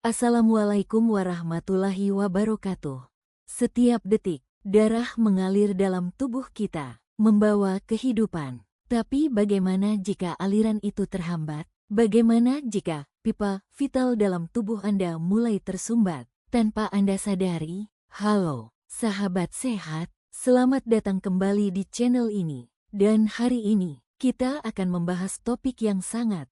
Assalamualaikum warahmatullahi wabarakatuh. Setiap detik, darah mengalir dalam tubuh kita, membawa kehidupan. Tapi bagaimana jika aliran itu terhambat? Bagaimana jika pipa vital dalam tubuh Anda mulai tersumbat tanpa Anda sadari? Halo, sahabat sehat, selamat datang kembali di channel ini. Dan hari ini, kita akan membahas topik yang sangat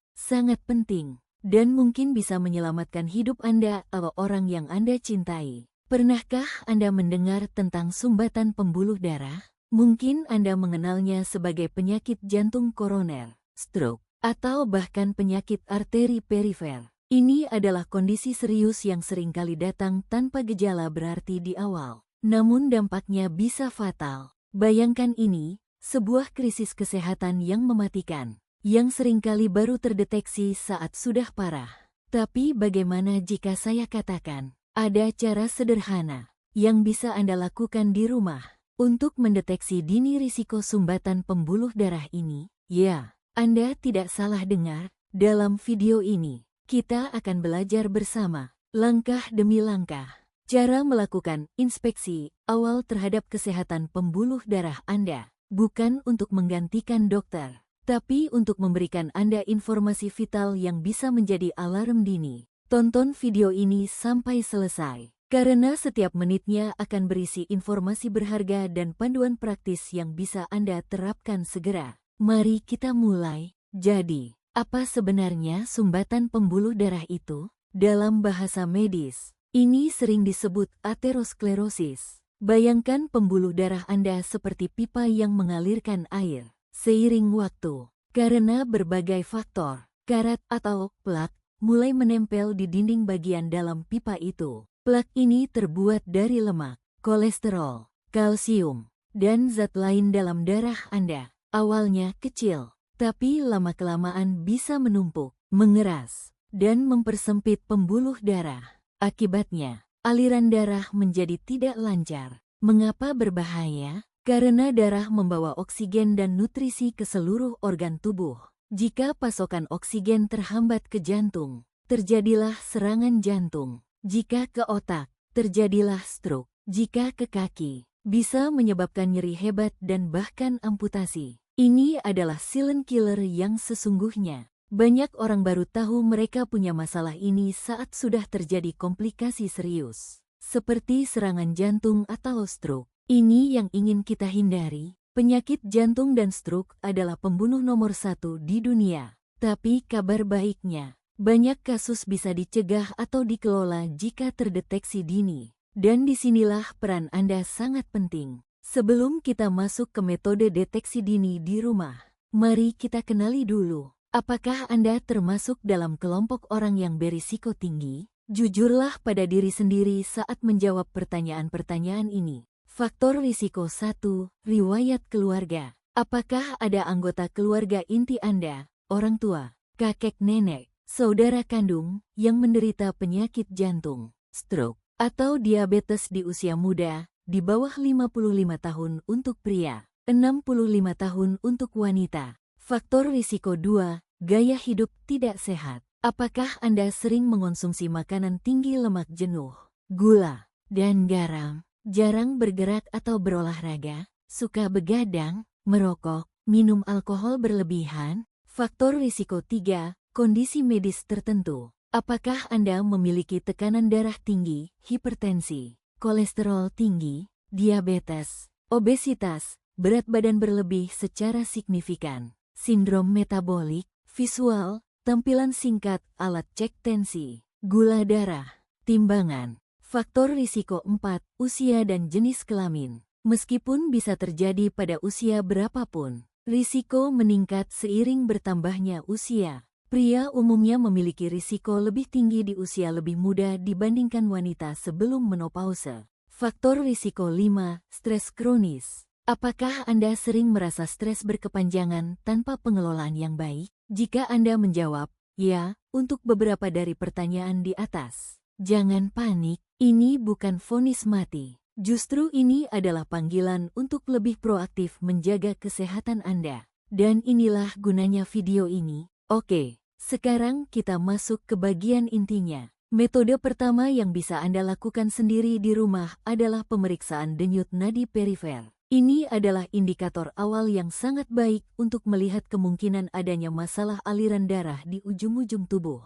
penting dan mungkin bisa menyelamatkan hidup Anda atau orang yang Anda cintai. Pernahkah Anda mendengar tentang sumbatan pembuluh darah? Mungkin Anda mengenalnya sebagai penyakit jantung koroner, stroke, atau bahkan penyakit arteri perifer. Ini adalah kondisi serius yang seringkali datang tanpa gejala berarti di awal, namun dampaknya bisa fatal. Bayangkan ini, sebuah krisis kesehatan yang mematikan, yang seringkali baru terdeteksi saat sudah parah. Tapi bagaimana jika saya katakan, ada cara sederhana yang bisa Anda lakukan di rumah untuk mendeteksi dini risiko sumbatan pembuluh darah ini? Ya, Anda tidak salah dengar. Dalam video ini, kita akan belajar bersama, langkah demi langkah, cara melakukan inspeksi awal terhadap kesehatan pembuluh darah Anda, bukan untuk menggantikan dokter, tapi untuk memberikan Anda informasi vital yang bisa menjadi alarm dini. Tonton video ini sampai selesai, karena setiap menitnya akan berisi informasi berharga dan panduan praktis yang bisa Anda terapkan segera. Mari kita mulai. Jadi, apa sebenarnya sumbatan pembuluh darah itu? Dalam bahasa medis, ini sering disebut aterosklerosis. Bayangkan pembuluh darah Anda seperti pipa yang mengalirkan air. Seiring waktu, karena berbagai faktor, karat atau plak mulai menempel di dinding bagian dalam pipa itu. Plak ini terbuat dari lemak, kolesterol, kalsium, dan zat lain dalam darah Anda. Awalnya kecil, tapi lama-kelamaan bisa menumpuk, mengeras, dan mempersempit pembuluh darah. Akibatnya, aliran darah menjadi tidak lancar. Mengapa berbahaya? Karena darah membawa oksigen dan nutrisi ke seluruh organ tubuh. Jika pasokan oksigen terhambat ke jantung, terjadilah serangan jantung. Jika ke otak, terjadilah stroke. Jika ke kaki, bisa menyebabkan nyeri hebat dan bahkan amputasi. Ini adalah silent killer yang sesungguhnya. Banyak orang baru tahu mereka punya masalah ini saat sudah terjadi komplikasi serius, seperti serangan jantung atau stroke. Ini yang ingin kita hindari. Penyakit jantung dan stroke adalah pembunuh nomor 1 di dunia. Tapi kabar baiknya, banyak kasus bisa dicegah atau dikelola jika terdeteksi dini. Dan disinilah peran Anda sangat penting. Sebelum kita masuk ke metode deteksi dini di rumah, mari kita kenali dulu. Apakah Anda termasuk dalam kelompok orang yang berisiko tinggi? Jujurlah pada diri sendiri saat menjawab pertanyaan-pertanyaan ini. Faktor risiko 1, riwayat keluarga. Apakah ada anggota keluarga inti Anda, orang tua, kakek nenek, saudara kandung, yang menderita penyakit jantung, stroke, atau diabetes di usia muda, di bawah 55 tahun untuk pria, 65 tahun untuk wanita? Faktor risiko 2, gaya hidup tidak sehat. Apakah Anda sering mengonsumsi makanan tinggi lemak jenuh, gula, dan garam? Jarang bergerak atau berolahraga, suka begadang, merokok, minum alkohol berlebihan? Faktor risiko 3, kondisi medis tertentu. Apakah Anda memiliki tekanan darah tinggi, hipertensi, kolesterol tinggi, diabetes, obesitas, berat badan berlebih secara signifikan, sindrom metabolik, visual, tampilan singkat alat cek tensi, gula darah, timbangan? Faktor risiko 4, usia dan jenis kelamin. Meskipun bisa terjadi pada usia berapapun, risiko meningkat seiring bertambahnya usia. Pria umumnya memiliki risiko lebih tinggi di usia lebih muda dibandingkan wanita sebelum menopause. Faktor risiko 5, stres kronis. Apakah Anda sering merasa stres berkepanjangan tanpa pengelolaan yang baik? Jika Anda menjawab, ya, untuk beberapa dari pertanyaan di atas, jangan panik. Ini bukan vonis mati. Justru ini adalah panggilan untuk lebih proaktif menjaga kesehatan Anda. Dan inilah gunanya video ini. Oke, sekarang kita masuk ke bagian intinya. Metode pertama yang bisa Anda lakukan sendiri di rumah adalah pemeriksaan denyut nadi perifer. Ini adalah indikator awal yang sangat baik untuk melihat kemungkinan adanya masalah aliran darah di ujung-ujung tubuh.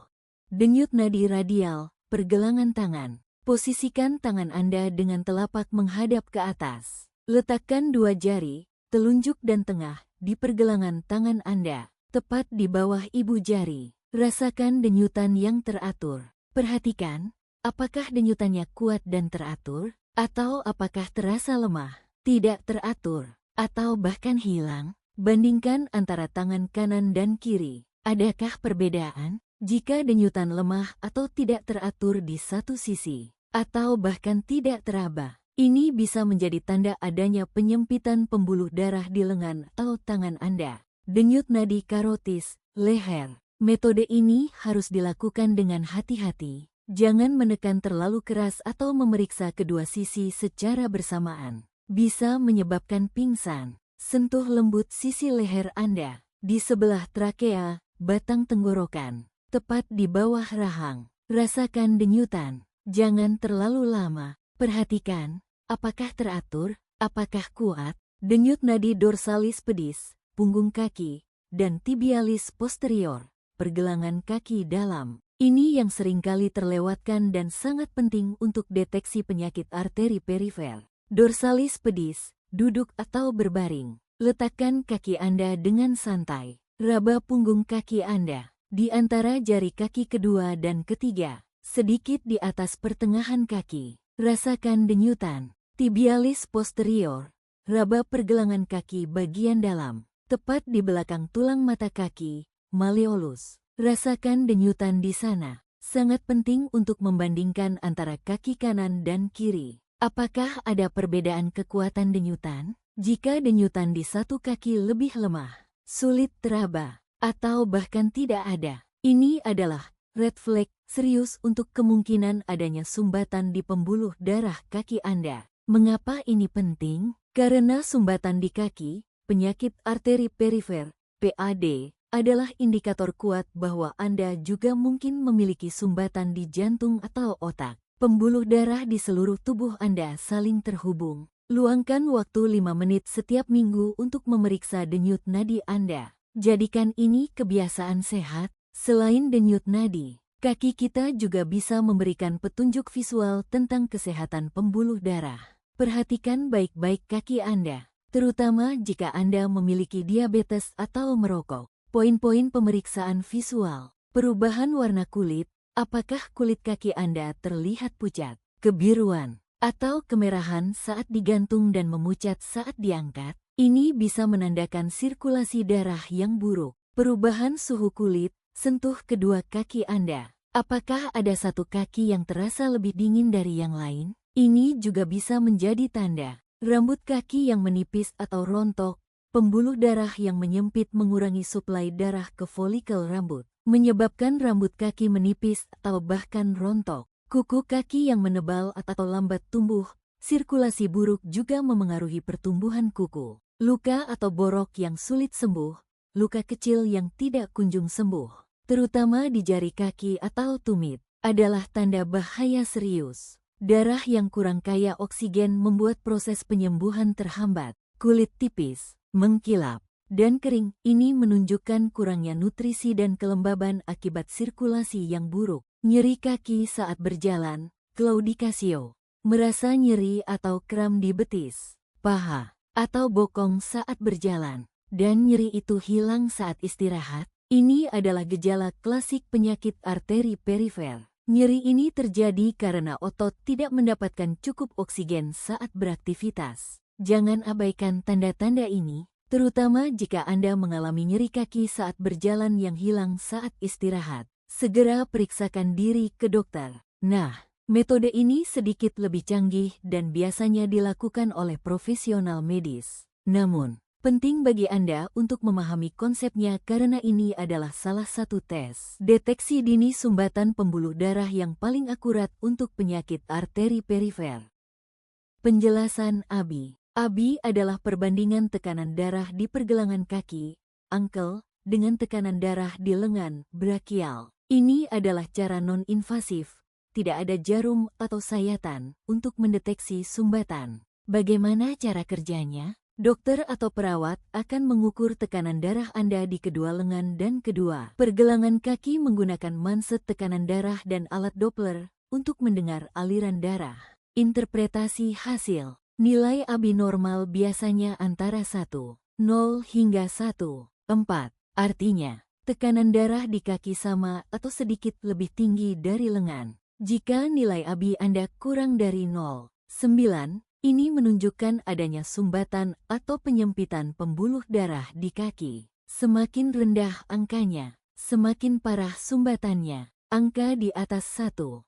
Denyut nadi radial, pergelangan tangan. Posisikan tangan Anda dengan telapak menghadap ke atas. Letakkan dua jari, telunjuk dan tengah, di pergelangan tangan Anda, tepat di bawah ibu jari. Rasakan denyutan yang teratur. Perhatikan, apakah denyutannya kuat dan teratur, atau apakah terasa lemah, tidak teratur, atau bahkan hilang. Bandingkan antara tangan kanan dan kiri. Adakah perbedaan? Jika denyutan lemah atau tidak teratur di satu sisi, atau bahkan tidak teraba, ini bisa menjadi tanda adanya penyempitan pembuluh darah di lengan atau tangan Anda. Denyut nadi karotis, leher. Metode ini harus dilakukan dengan hati-hati. Jangan menekan terlalu keras atau memeriksa kedua sisi secara bersamaan. Bisa menyebabkan pingsan. Sentuh lembut sisi leher Anda, di sebelah trakea, batang tenggorokan, tepat di bawah rahang. Rasakan denyutan. Jangan terlalu lama. Perhatikan, apakah teratur, apakah kuat. Denyut nadi dorsalis pedis, punggung kaki, dan tibialis posterior, pergelangan kaki dalam. Ini yang seringkali terlewatkan dan sangat penting untuk deteksi penyakit arteri perifer. Dorsalis pedis, duduk atau berbaring. Letakkan kaki Anda dengan santai. Raba punggung kaki Anda di antara jari kaki kedua dan ketiga, sedikit di atas pertengahan kaki. Rasakan denyutan. Tibialis posterior. Raba pergelangan kaki bagian dalam, tepat di belakang tulang mata kaki, malleolus. Rasakan denyutan di sana. Sangat penting untuk membandingkan antara kaki kanan dan kiri. Apakah ada perbedaan kekuatan denyutan? Jika denyutan di satu kaki lebih lemah, sulit teraba, atau bahkan tidak ada, ini adalah red flag serius untuk kemungkinan adanya sumbatan di pembuluh darah kaki Anda. Mengapa ini penting? Karena sumbatan di kaki, penyakit arteri perifer, PAD, adalah indikator kuat bahwa Anda juga mungkin memiliki sumbatan di jantung atau otak. Pembuluh darah di seluruh tubuh Anda saling terhubung. Luangkan waktu 5 menit setiap minggu untuk memeriksa denyut nadi Anda. Jadikan ini kebiasaan sehat. Selain denyut nadi, kaki kita juga bisa memberikan petunjuk visual tentang kesehatan pembuluh darah. Perhatikan baik-baik kaki Anda, terutama jika Anda memiliki diabetes atau merokok. Poin-poin pemeriksaan visual. Perubahan warna kulit. Apakah kulit kaki Anda terlihat pucat, kebiruan, atau kemerahan saat digantung dan memucat saat diangkat? Ini bisa menandakan sirkulasi darah yang buruk. Perubahan suhu kulit. Sentuh kedua kaki Anda. Apakah ada satu kaki yang terasa lebih dingin dari yang lain? Ini juga bisa menjadi tanda. Rambut kaki yang menipis atau rontok. Pembuluh darah yang menyempit mengurangi suplai darah ke folikel rambut, menyebabkan rambut kaki menipis atau bahkan rontok. Kuku kaki yang menebal atau lambat tumbuh. Sirkulasi buruk juga memengaruhi pertumbuhan kuku. Luka atau borok yang sulit sembuh. Luka kecil yang tidak kunjung sembuh, terutama di jari kaki atau tumit, adalah tanda bahaya serius. Darah yang kurang kaya oksigen membuat proses penyembuhan terhambat. Kulit tipis, mengkilap, dan kering. Ini menunjukkan kurangnya nutrisi dan kelembaban akibat sirkulasi yang buruk. Nyeri kaki saat berjalan, claudication. Merasa nyeri atau kram di betis, paha, atau bokong saat berjalan, dan nyeri itu hilang saat istirahat. Ini adalah gejala klasik penyakit arteri perifer. Nyeri ini terjadi karena otot tidak mendapatkan cukup oksigen saat beraktivitas. Jangan abaikan tanda-tanda ini, terutama jika Anda mengalami nyeri kaki saat berjalan yang hilang saat istirahat. Segera periksakan diri ke dokter. Nah, metode ini sedikit lebih canggih dan biasanya dilakukan oleh profesional medis. Namun, penting bagi Anda untuk memahami konsepnya karena ini adalah salah satu tes deteksi dini sumbatan pembuluh darah yang paling akurat untuk penyakit arteri perifer. Penjelasan ABI. ABI adalah perbandingan tekanan darah di pergelangan kaki, ankle, dengan tekanan darah di lengan, brachial. Ini adalah cara non-invasif tidak ada jarum atau sayatan untuk mendeteksi sumbatan. Bagaimana cara kerjanya? Dokter atau perawat akan mengukur tekanan darah Anda di kedua lengan dan kedua pergelangan kaki menggunakan manset tekanan darah dan alat Doppler untuk mendengar aliran darah. Interpretasi hasil. Nilai AB normal biasanya antara 1,0 hingga 1,4. Artinya, tekanan darah di kaki sama atau sedikit lebih tinggi dari lengan. Jika nilai AB Anda kurang dari 0,9, ini menunjukkan adanya sumbatan atau penyempitan pembuluh darah di kaki. Semakin rendah angkanya, semakin parah sumbatannya. Angka di atas 1,4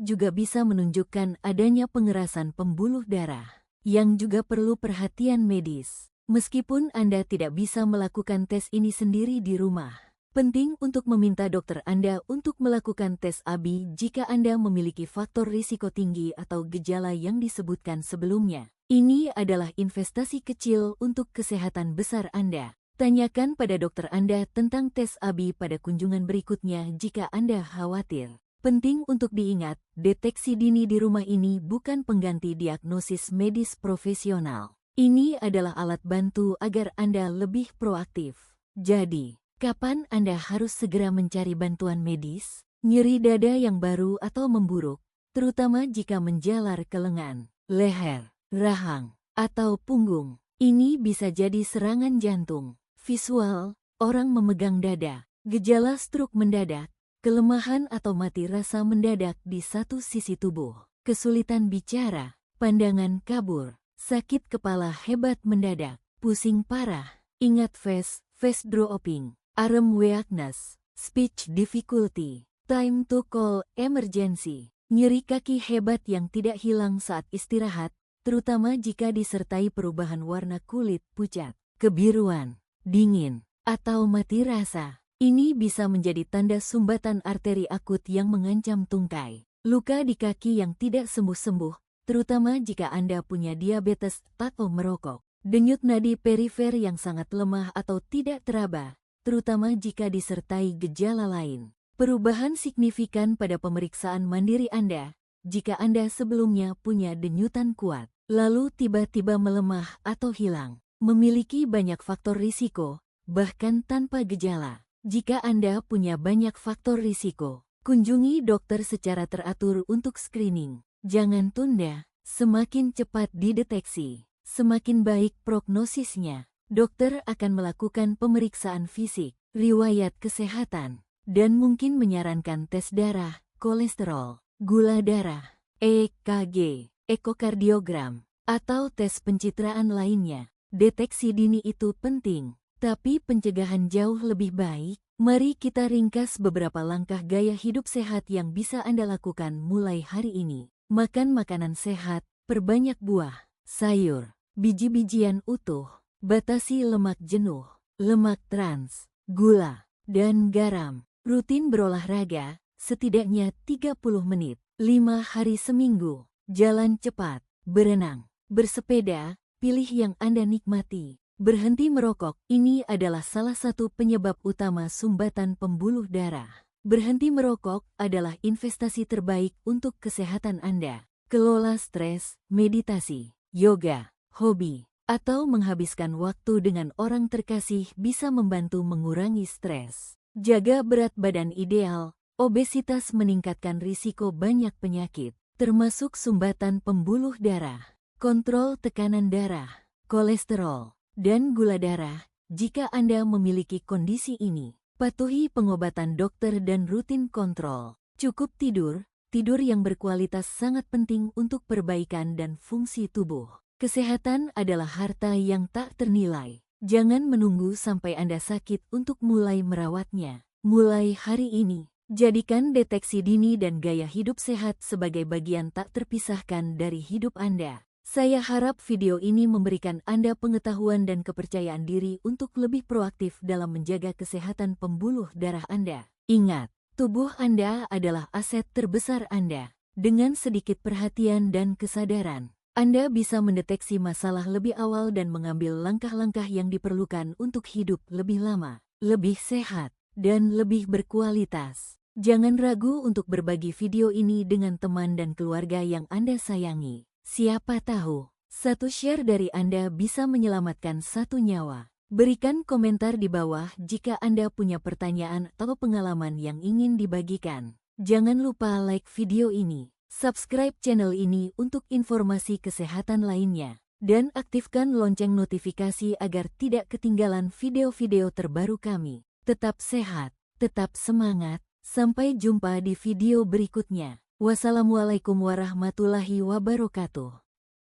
juga bisa menunjukkan adanya pengerasan pembuluh darah, yang juga perlu perhatian medis. Meskipun Anda tidak bisa melakukan tes ini sendiri di rumah, penting untuk meminta dokter Anda untuk melakukan tes AB jika Anda memiliki faktor risiko tinggi atau gejala yang disebutkan sebelumnya. Ini adalah investasi kecil untuk kesehatan besar Anda. Tanyakan pada dokter Anda tentang tes AB pada kunjungan berikutnya jika Anda khawatir. Penting untuk diingat, deteksi dini di rumah ini bukan pengganti diagnosis medis profesional. Ini adalah alat bantu agar Anda lebih proaktif. Jadi, kapan Anda harus segera mencari bantuan medis? Nyeri dada yang baru atau memburuk, terutama jika menjalar ke lengan, leher, rahang, atau punggung. Ini bisa jadi serangan jantung. Visual, orang memegang dada, gejala stroke mendadak, kelemahan atau mati rasa mendadak di satu sisi tubuh, kesulitan bicara, pandangan kabur, sakit kepala hebat mendadak, pusing parah. Ingat face dropping, arm weakness, speech difficulty, time to call emergency, nyeri kaki hebat yang tidak hilang saat istirahat, terutama jika disertai perubahan warna kulit pucat, kebiruan, dingin, atau mati rasa. Ini bisa menjadi tanda sumbatan arteri akut yang mengancam tungkai. Luka di kaki yang tidak sembuh-sembuh, terutama jika Anda punya diabetes atau merokok. Denyut nadi perifer yang sangat lemah atau tidak teraba, terutama jika disertai gejala lain. Perubahan signifikan pada pemeriksaan mandiri Anda, jika Anda sebelumnya punya denyutan kuat, lalu tiba-tiba melemah atau hilang. Memiliki banyak faktor risiko, bahkan tanpa gejala. Jika Anda punya banyak faktor risiko, kunjungi dokter secara teratur untuk screening. Jangan tunda, semakin cepat dideteksi, semakin baik prognosisnya. Dokter akan melakukan pemeriksaan fisik, riwayat kesehatan, dan mungkin menyarankan tes darah, kolesterol, gula darah, EKG, ekokardiogram, atau tes pencitraan lainnya. Deteksi dini itu penting, tapi pencegahan jauh lebih baik. Mari kita ringkas beberapa langkah gaya hidup sehat yang bisa Anda lakukan mulai hari ini. Makan makanan sehat, perbanyak buah, sayur, biji-bijian utuh, batasi lemak jenuh, lemak trans, gula, dan garam. Rutin berolahraga, setidaknya 30 menit, 5 hari seminggu. Jalan cepat, berenang, bersepeda, pilih yang Anda nikmati. Berhenti merokok, ini adalah salah satu penyebab utama sumbatan pembuluh darah. Berhenti merokok adalah investasi terbaik untuk kesehatan Anda. Kelola stres, meditasi, yoga, hobi, atau menghabiskan waktu dengan orang terkasih bisa membantu mengurangi stres. Jaga berat badan ideal, obesitas meningkatkan risiko banyak penyakit, termasuk sumbatan pembuluh darah. Kontrol tekanan darah, kolesterol, dan gula darah. Jika Anda memiliki kondisi ini, patuhi pengobatan dokter dan rutin kontrol. Cukup tidur, tidur yang berkualitas sangat penting untuk perbaikan dan fungsi tubuh. Kesehatan adalah harta yang tak ternilai. Jangan menunggu sampai Anda sakit untuk mulai merawatnya. Mulai hari ini, jadikan deteksi dini dan gaya hidup sehat sebagai bagian tak terpisahkan dari hidup Anda. Saya harap video ini memberikan Anda pengetahuan dan kepercayaan diri untuk lebih proaktif dalam menjaga kesehatan pembuluh darah Anda. Ingat, tubuh Anda adalah aset terbesar Anda. Dengan sedikit perhatian dan kesadaran, Anda bisa mendeteksi masalah lebih awal dan mengambil langkah-langkah yang diperlukan untuk hidup lebih lama, lebih sehat, dan lebih berkualitas. Jangan ragu untuk berbagi video ini dengan teman dan keluarga yang Anda sayangi. Siapa tahu, satu share dari Anda bisa menyelamatkan satu nyawa. Berikan komentar di bawah jika Anda punya pertanyaan atau pengalaman yang ingin dibagikan. Jangan lupa like video ini, subscribe channel ini untuk informasi kesehatan lainnya, dan aktifkan lonceng notifikasi agar tidak ketinggalan video-video terbaru kami. Tetap sehat, tetap semangat. Sampai jumpa di video berikutnya. Wassalamualaikum warahmatullahi wabarakatuh.